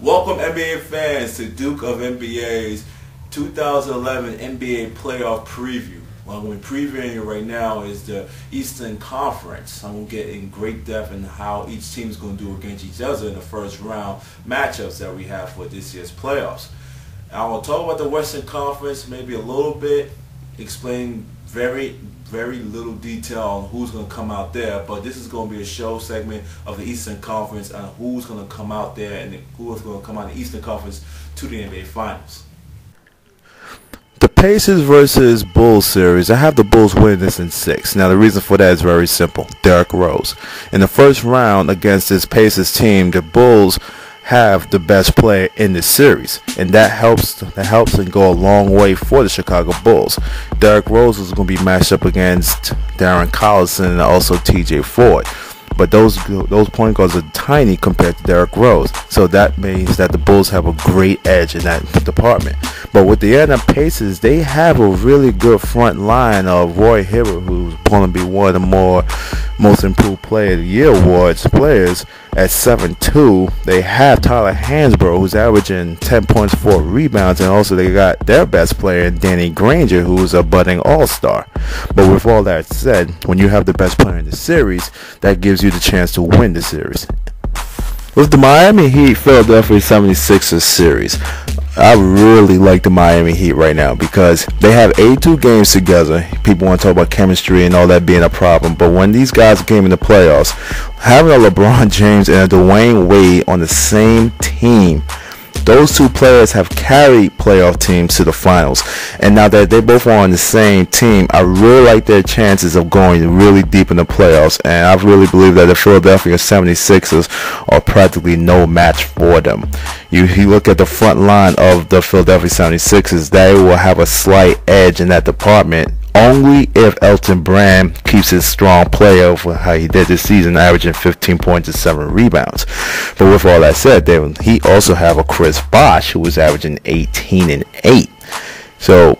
Welcome NBA fans to Duke of NBA's 2011 NBA playoff preview. What I'm going to be previewing you right now is the Eastern Conference. I'm going to get in great depth in how each team is going to do against each other in the first round matchups that we have for this year's playoffs. I will talk about the Western Conference maybe a little bit, explain very little detail on who's going to come out there, but this is going to be a show segment of the Eastern Conference and who's going to come out there and who is going to come out in the Eastern Conference to the NBA Finals. The Pacers versus Bulls series, I have the Bulls winning this in 6. Now the reason for that is very simple. Derrick Rose. In the first round against this Pacers team, the Bulls have the best player in the series, and that helps and go a long way for the Chicago Bulls. Derrick Rose is going to be matched up against Darren Collison and also TJ Ford. But those point guards are tiny compared to Derrick Rose. So that means that the Bulls have a great edge in that department. But with the Indiana Pacers, they have a really good front line of Roy Hibbert, who's going to be one of the most improved player of the year awards players at 7'2". They have Tyler Hansbrough, who's averaging 10 points, 4 rebounds, and also they got their best player, Danny Granger, who's a budding all-star. But with all that said, when you have the best player in the series, that gives you the chance to win the series. With the Miami Heat Philadelphia 76ers series, I really like the Miami Heat right now because they have 82 games together. People want to talk about chemistry and all that being a problem, but when these guys came in the playoffs, having a LeBron James and a Dwyane Wade on the same team, those two players have carried playoff teams to the finals. And now that they both are on the same team, I really like their chances of going really deep in the playoffs. And I really believe that the Philadelphia 76ers are practically no match for them. You look at the front line of the Philadelphia 76ers, they will have a slight edge in that department only if Elton Brand keeps his strong play over how he did this season, averaging 15 points and 7 rebounds. But with all that said, he also have a Chris Bosh who was averaging 18 and 8. So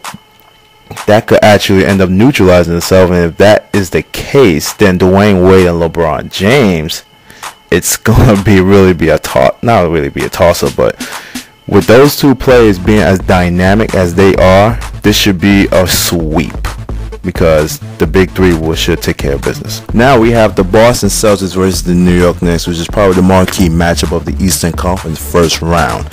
that could actually end up neutralizing itself, and if that is the case, then Dwyane Wade and LeBron James, it's gonna be a toss-up, but with those two players being as dynamic as they are, this should be a sweep because the big three should take care of business. Now we have the Boston Celtics versus the New York Knicks, which is probably the marquee matchup of the Eastern Conference first round.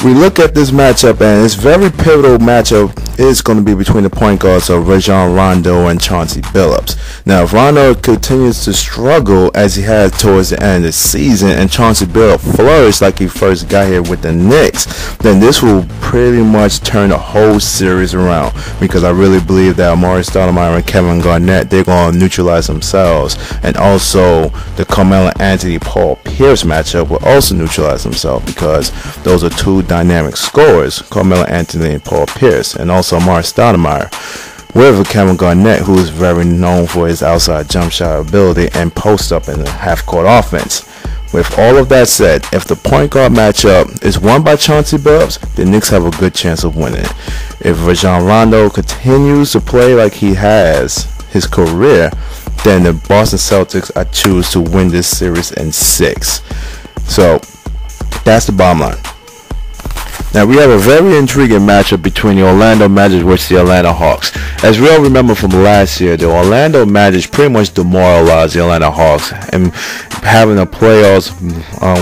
We look at this matchup, and it's very pivotal matchup is going to be between the point guards of Rajon Rondo and Chauncey Billups. Now, if Rondo continues to struggle as he has towards the end of the season, and Chauncey Billups flourished like he first got here with the Knicks, then this will pretty much turn the whole series around, because I really believe that amare, stoudemire, and Kevin Garnett, they're going to neutralize themselves, and also the Carmelo Anthony-Paul Pierce matchup will also neutralize themselves, because those are two dynamic scorers, Carmelo Anthony and Paul Pierce, and also amare stoudemire, with Kevin Garnett, who is very known for his outside jump shot ability and post-up in the half-court offense. With all of that said, if the point guard matchup is won by Chauncey Billups, the Knicks have a good chance of winning it. If Rajon Rondo continues to play like he has his career, then the Boston Celtics, I choose to win this series in 6. So that's the bottom line. Now we have a very intriguing matchup between the Orlando Magic versus the Atlanta Hawks. As we all remember from last year, the Orlando Magic pretty much demoralized the Atlanta Hawks and having a playoffs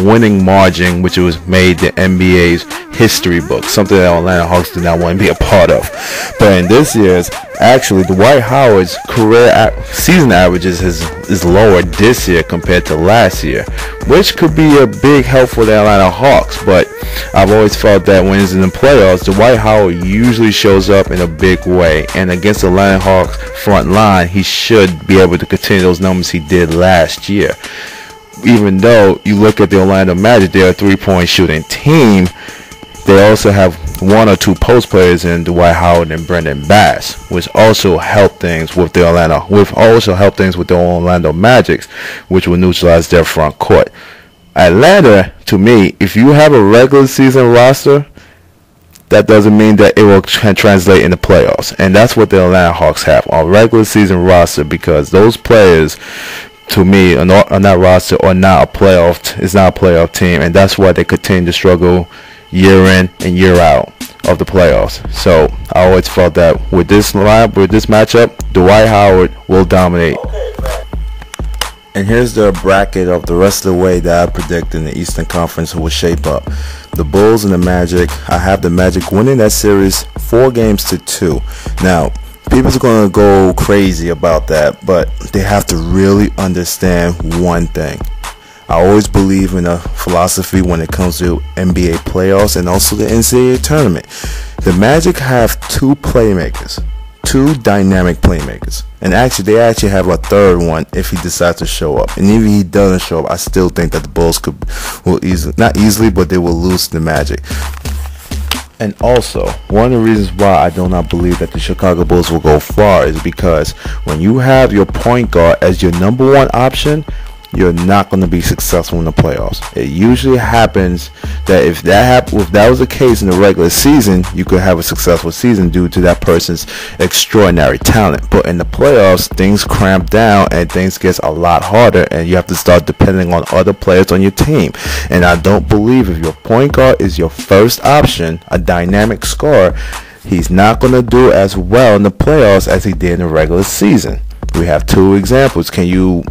winning margin, which was made the NBA's history book, something that Atlanta Hawks did not want to be a part of. But in this year's, actually, Dwight Howard's career season averages is lower this year compared to last year, which could be a big help for the Atlanta Hawks. But I've always felt that when it's in the playoffs, Dwight Howard usually shows up in a big way, and against the Atlanta Hawks front line, he should be able to continue those numbers he did last year. Even though you look at the Orlando Magic, they're a three-point shooting team, they also have one or two post players in Dwight Howard and Brendan Bass, which also help things with the Orlando Magic, which will neutralize their front court. Atlanta, to me, if you have a regular season roster, that doesn't mean that it will translate in the playoffs. And that's what the Atlanta Hawks have, a regular season roster, because those players to me, on that roster are not a playoff. It's not a playoff team, and that's why they continue to struggle year in and year out of the playoffs. So I always felt that with this matchup, Dwight Howard will dominate. And here's the bracket of the rest of the way that I predict in the Eastern Conference will shape up. The Bulls and the Magic. I have the Magic winning that series 4-2. Now, people's going to go crazy about that, but they have to really understand one thing. I always believe in a philosophy when it comes to NBA playoffs and also the NCAA tournament. The Magic have two playmakers, two dynamic playmakers. And they actually have a third one if he decides to show up. And even if he doesn't show up, I still think that the Bulls not easily, but they will lose to the Magic. And also, one of the reasons why I do not believe that the Chicago Bulls will go far is because when you have your point guard as your number one option, you're not going to be successful in the playoffs. It usually happens that if that was the case in the regular season, you could have a successful season due to that person's extraordinary talent. But in the playoffs, things cramp down and things get a lot harder, and you have to start depending on other players on your team. And I don't believe if your point guard is your first option, a dynamic scorer, he's not going to do as well in the playoffs as he did in the regular season. We have two examples. Can you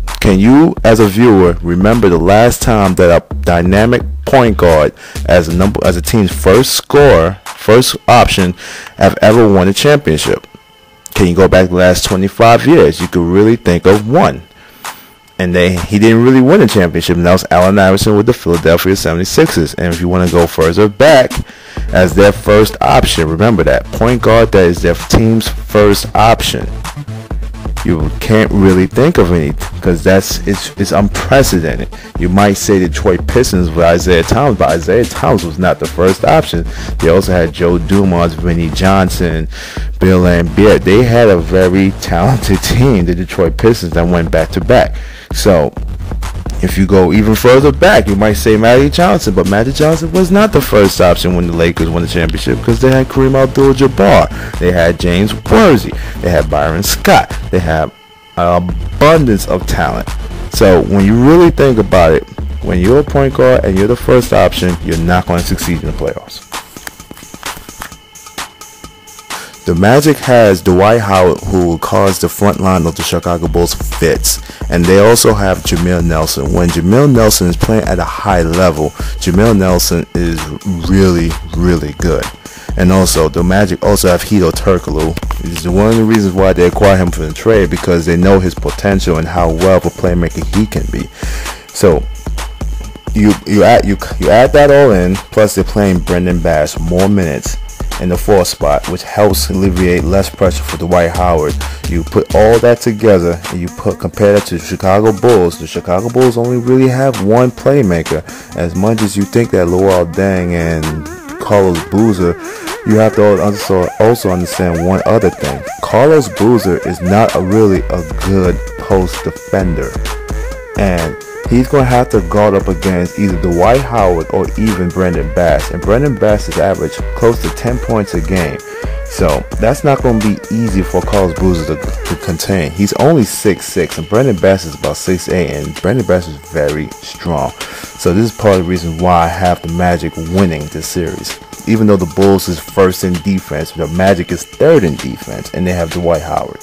as a viewer remember the last time that a dynamic point guard as a team's first option have ever won a championship? Can you go back the last 25 years? You could really think of one. And he didn't really win a championship, and that was Allen Iverson with the Philadelphia 76ers. And if you want to go further back, as their first option, remember that point guard that is their team's first option. You can't really think of any because it's unprecedented. You might say Detroit Pistons with Isaiah Thomas, but Isaiah Thomas was not the first option. They also had Joe Dumars, Vinnie Johnson, Bill Laimbeer. They had a very talented team, the Detroit Pistons, that went back to back. So if you go even further back, you might say Magic Johnson, but Magic Johnson was not the first option when the Lakers won the championship because they had Kareem Abdul-Jabbar, they had James Worthy, they had Byron Scott, they had an abundance of talent. So when you really think about it, when you're a point guard and you're the first option, you're not going to succeed in the playoffs. The Magic has Dwight Howard, who will cause the front line of the Chicago Bulls fits. And they also have Jameer Nelson. When Jameer Nelson is playing at a high level, Jameer Nelson is really, really good. And also, the Magic also have Hedo Turkoglu. This is one of the reasons why they acquire him from the trade, because they know his potential and how well of a playmaker he can be. So you add that all in, plus they're playing Brendan Bass more minutes in the 4th spot, which helps alleviate less pressure for Dwight Howard. You put all that together and you compare that to the Chicago Bulls. The Chicago Bulls only really have one playmaker. As much as you think that Luol Deng and Carlos Boozer, you have to also understand one other thing. Carlos Boozer is not really a good post defender, and he's going to have to guard up against either Dwight Howard or even Brendan Bass. And Brendan Bass is average close to 10 points a game. So that's not going to be easy for Carlos Boozer to contain. He's only 6'6", and Brendan Bass is about 6'8", and Brendan Bass is very strong. So this is part of the reason why I have the Magic winning this series. Even though the Bulls is first in defense, the Magic is third in defense, and they have Dwight Howard.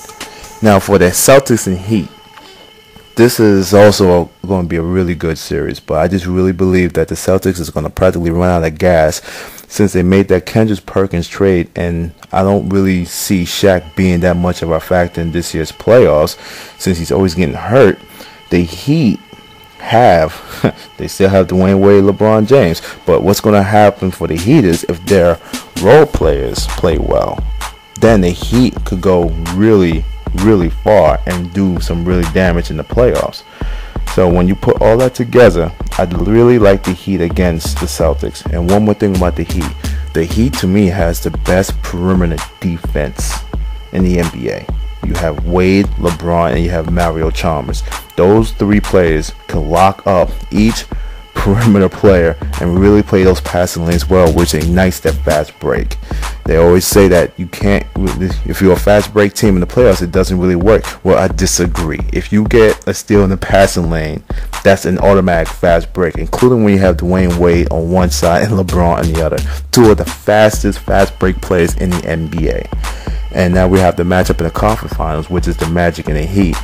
Now for the Celtics and Heat, this is also going to be a really good series, but I just really believe that the Celtics is going to practically run out of gas since they made that Kendrick Perkins trade, and I don't really see Shaq being that much of a factor in this year's playoffs since he's always getting hurt. The Heat they still have Dwyane Wade, LeBron James, but what's going to happen for the Heat is if their role players play well, then the Heat could go really far and do some really damage in the playoffs. So when you put all that together, I'd really like the Heat against the Celtics. And one more thing about the Heat to me has the best perimeter defense in the NBA. You have Wade, LeBron, and you have Mario Chalmers. Those three players can lock up each perimeter player and really play those passing lanes well, which ignites that fast break. They always say that you can't, if you're a fast break team in the playoffs, it doesn't really work. Well, I disagree. If you get a steal in the passing lane, that's an automatic fast break, including when you have Dwyane Wade on one side and LeBron on the other. Two of the fastest fast break players in the NBA. And now we have the matchup in the conference finals, which is the Magic and the Heat.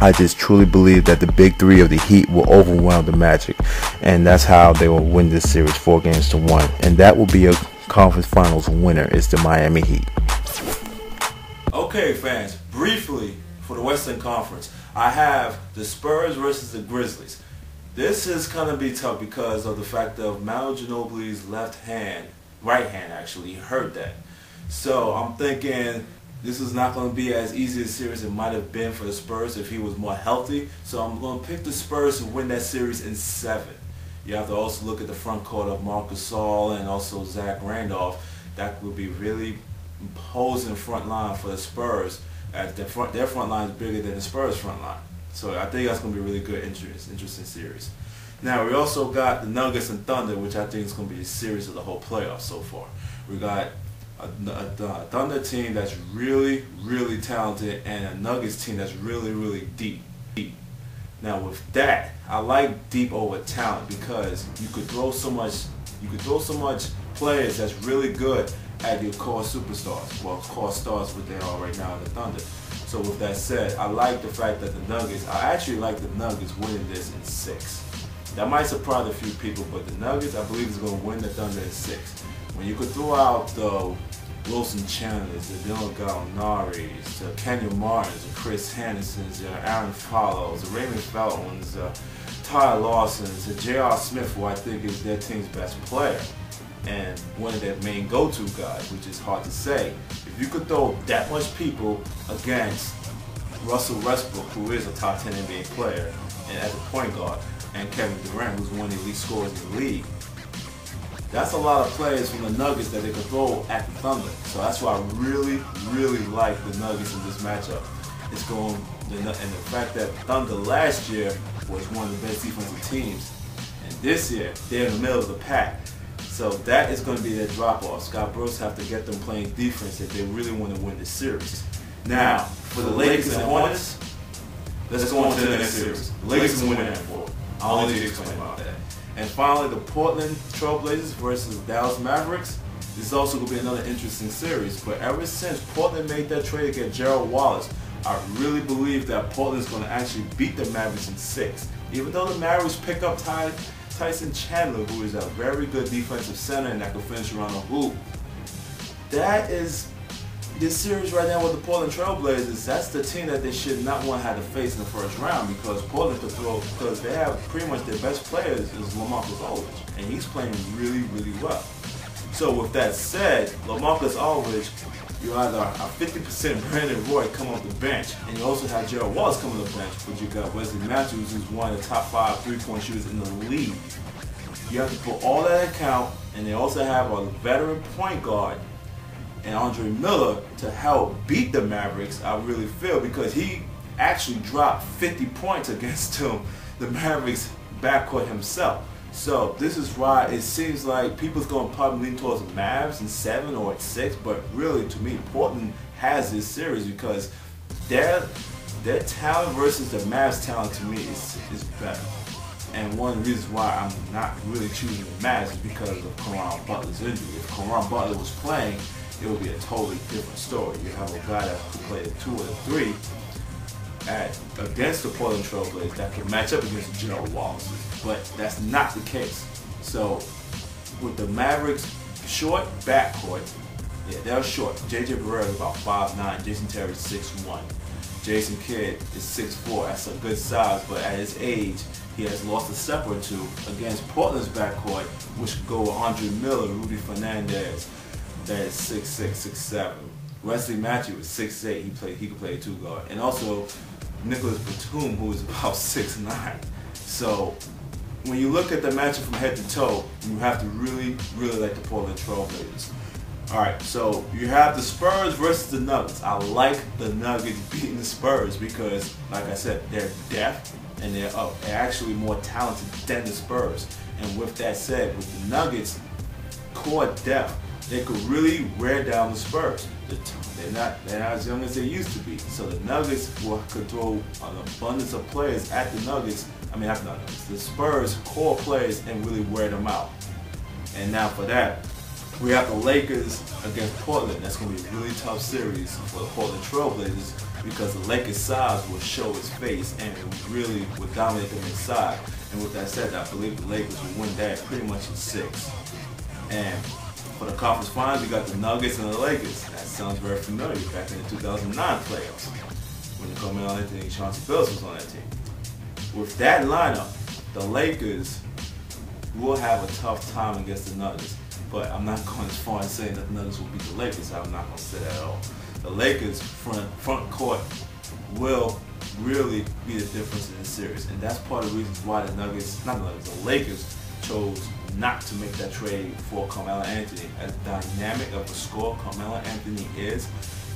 I just truly believe that the big three of the Heat will overwhelm the Magic, and that's how they will win this series 4-1, and that will be a conference finals winner is the Miami Heat. Okay, fans, briefly for the Western Conference, I have the Spurs versus the Grizzlies. This is going to be tough because of the fact of Manu Ginobili's right hand actually, he hurt that. So I'm thinking this is not going to be as easy a series as it might have been for the Spurs if he was more healthy. So I'm going to pick the Spurs to win that series in 7. You have to also look at the front court of Marc Gasol and also Zach Randolph. That would be really imposing front line for the Spurs. As their front line is bigger than the Spurs front line. So I think that's going to be a really good, interesting series. Now we also got the Nuggets and Thunder, which I think is going to be the series of the whole playoffs so far. We got a Thunder team that's really, really talented and a Nuggets team that's really, really deep. Now with that, I like deep over talent because you could throw so much players that's really good at your core superstars. Well, core stars, what they are right now in the Thunder. So with that said, I like the fact that I actually like the Nuggets winning this in 6. That might surprise a few people, but the Nuggets, I believe, is going to win the Thunder in 6. When you could throw out the Wilson Chandlers, the Dylan Gallinari's, the Kenyon Martins, the Chris Hendersons, the Aaron Follows, the Raymond Feltons, the Tyler Lawsons, the J.R. Smith, who I think is their team's best player and one of their main go-to guys, which is hard to say. If you could throw that much people against Russell Westbrook, who is a top 10 NBA player, and as a point guard, and Kevin Durant, who's one of the elite scorers in the league, that's a lot of players from the Nuggets that they could throw at the Thunder. So that's why I really, really like the Nuggets in this matchup. And the fact that Thunder last year was one of the best defensive teams, and this year they're in the middle of the pack. So that is going to be their drop-off. Scott Brooks have to get them playing defense if they really want to win this series. Now, for the Lakers and Hornets, let's go on to the next series. The Lakers are winning that 4. I'll let you explain about that. And finally, the Portland Trail Blazers versus Dallas Mavericks. This is also going to be another interesting series. But ever since Portland made that trade to get Gerald Wallace, I really believe that Portland's going to actually beat the Mavericks in 6. Even though the Mavericks pick up Tyson Chandler, who is a very good defensive center and that can finish around the hoop. That is this series right now with the Portland Trail Blazers. That's the team that they should not want to have to face in the first round because Portland could throw, because they have pretty much their best players is LaMarcus Aldridge, and he's playing really, really well. So with that said, LaMarcus Aldridge, you either a 50% Brandon Roy come off the bench, and you also have Gerald Wallace coming off the bench, but you got Wesley Matthews, who's one of the top 5 3-point shooters in the league. You have to put all that in account, and they also have a veteran point guard and Andre Miller to help beat the Mavericks, I really feel, because he actually dropped 50 points against the Mavericks backcourt himself. So this is why it seems like people's going to probably lean towards the Mavs in 7 or at 6, but really to me, Portland has this series because their talent versus the Mavs talent to me is better. And one of the reasons why I'm not really choosing the Mavs is because of Caron Butler's injury. If Caron Butler was playing, it would be a totally different story. You have a guy that could play a 2 or a 3 against the Portland Trail Blazers that can match up against Gerald Wallace. But that's not the case. So with the Mavericks short backcourt, yeah, they're short. J.J. Barea is about 5'9", Jason Terry is 6'1". Jason Kidd is 6'4". That's a good size, but at his age, he has lost a step or two against Portland's backcourt, which could go with Andre Miller, Rudy Fernandez, that is 6'6", 6'7". Wesley Matthews is 6'8". He could play a 2 guard, and also Nicholas Batum, who is about 6'9". So when you look at the matchup from head to toe, you have to really, really like the Portland Trail Blazers. Alright, so you have the Spurs versus the Nuggets. I like the Nuggets beating the Spurs because, like I said, they're depth and they're actually more talented than the Spurs. And with that said, with the Nuggets core depth, they could really wear down the Spurs. They're not as young as they used to be. So the Nuggets could throw an abundance of players at the Nuggets. I mean, not the Nuggets. The Spurs core players and really wear them out. And now for that, we have the Lakers against Portland. That's going to be a really tough series for the Portland Trailblazers because the Lakers' size will show its face and it really will dominate them inside. And with that said, I believe the Lakers will win that pretty much in 6. And for the conference finals, you got the Nuggets and the Lakers. That sounds very familiar back in the 2009 playoffs when Carmelo Anthony and Chauncey Billups was on that team. With that lineup, the Lakers will have a tough time against the Nuggets. But I'm not going as far as saying that the Nuggets will beat the Lakers. I'm not going to say that at all. The Lakers front court will really be the difference in this series. And that's part of the reasons why the Lakers chose not to make that trade for Carmelo Anthony. As dynamic of a scorer Carmelo Anthony is,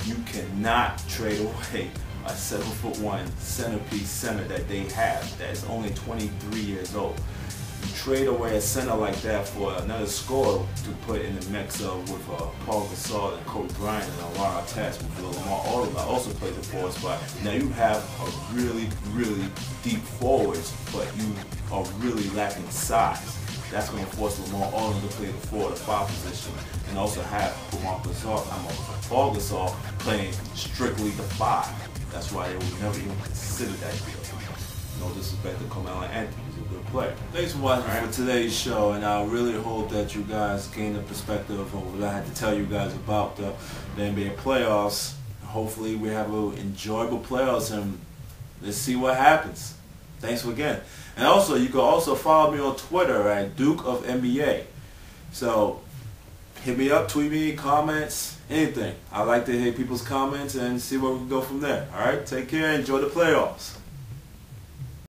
you cannot trade away a 7'1" centerpiece center that they have that is only 23 years old. You trade away a center like that for another scorer to put in the mix of with Paul Gasol and Kobe Bryant and Lamar Artest with Lamar Odom that also plays the forward spot. Now you have a really, really deep forwards, but you are really lacking size. That's going to force Lamar Odom to play the 4 or 5 position, and also have Paul Gasol playing strictly the 5. That's why they would never even consider that deal. No disrespect to Carmelo Anthony, he's a good player. Thanks for watching for today's show, and I really hope that you guys gained a perspective on what I had to tell you guys about the NBA playoffs. Hopefully we have an enjoyable playoffs, and let's see what happens. Thanks again. And also, you can also follow me on Twitter at Duke of NBA. So hit me up, tweet me, comments, anything. I like to hear people's comments and see where we can go from there. All right, take care. Enjoy the playoffs.